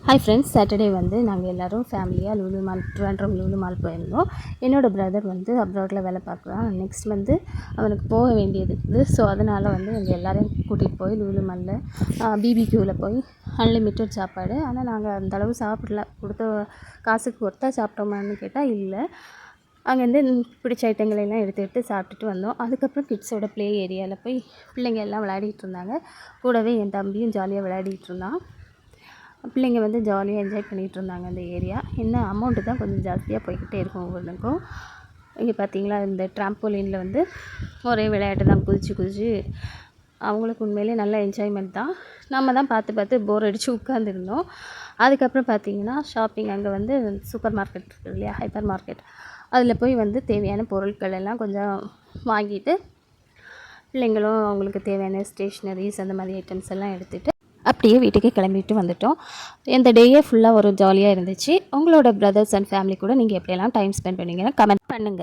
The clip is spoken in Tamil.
ஹாய் ஃப்ரெண்ட்ஸ், சாட்டர்டே வந்து நாங்கள் எல்லோரும் ஃபேமிலியாக லூலு மால், ட்ரிவாண்ட்ரம் லூலு மால் போயிருந்தோம். என்னோடய பிரதர் வந்து அப்ராடில் வேலை பார்க்குறான். நெக்ஸ்ட் வந்து அவனுக்கு போக வேண்டியது இருக்குது. ஸோ அதனால் வந்து எங்கள் எல்லோரையும் கூட்டிகிட்டு போய் லூலு மாலில் பிபிக்யூவில் போய் அன்லிமிட்டட் சாப்பாடு. ஆனால் நாங்கள் அந்தளவு சாப்பிடல. கொடுத்த காசுக்கு ஒர்த்தா சாப்பிட்டோமான்னு கேட்டால் இல்லை. அங்கேருந்து பிடிச்ச ஐட்டங்களெல்லாம் எடுத்து சாப்பிட்டுட்டு வந்தோம். அதுக்கப்புறம் கிட்ஸோட ப்ளே ஏரியாவில் போய் பிள்ளைங்க எல்லாம் விளையாடிட்டு இருந்தாங்க. கூடவே என் தம்பியும் ஜாலியாக விளையாடிட்டு இருந்தான். பிள்ளைங்க வந்து ஜாலியாக என்ஜாய் பண்ணிகிட்டு இருந்தாங்க அந்த ஏரியா. என்ன அமௌண்ட்டு தான் கொஞ்சம் ஜாஸ்தியாக போய்கிட்டே இருக்கும் ஒவ்வொன்றுக்கும். இங்கே பார்த்தீங்களா, இந்த ட்ராம்போலினில் வந்து ஒரே விளையாட்டு தான், குதிச்சு அவங்களுக்கு உண்மையிலே நல்ல என்ஜாய்மெண்ட் தான். நம்ம தான் பார்த்து போர் அடித்து உட்காந்துருந்தோம். அதுக்கப்புறம் பார்த்திங்கன்னா ஷாப்பிங், அங்கே வந்து சூப்பர் மார்க்கெட் இருக்குது இல்லையா, ஹைப்பர் மார்க்கெட், அதில் போய் வந்து தேவையான பொருட்கள் எல்லாம் கொஞ்சம் வாங்கிட்டு பிள்ளைங்களும் அவங்களுக்கு தேவையான ஸ்டேஷ்னரிஸ் அந்த மாதிரி ஐட்டம்ஸ் எல்லாம் எடுத்துகிட்டு அப்படியே வீட்டுக்கு கிளம்பிட்டு வந்துட்டோம். இந்த டேயே ஃபுல்லாக ஒரு ஜாலியாக இருந்துச்சு. உங்களோட பிரதர்ஸ் அண்ட் ஃபேமிலி கூட நீங்கள் எப்படியெல்லாம் டைம் ஸ்பெண்ட் பண்ணீங்கன்னா கமெண்ட் பண்ணுங்கள்.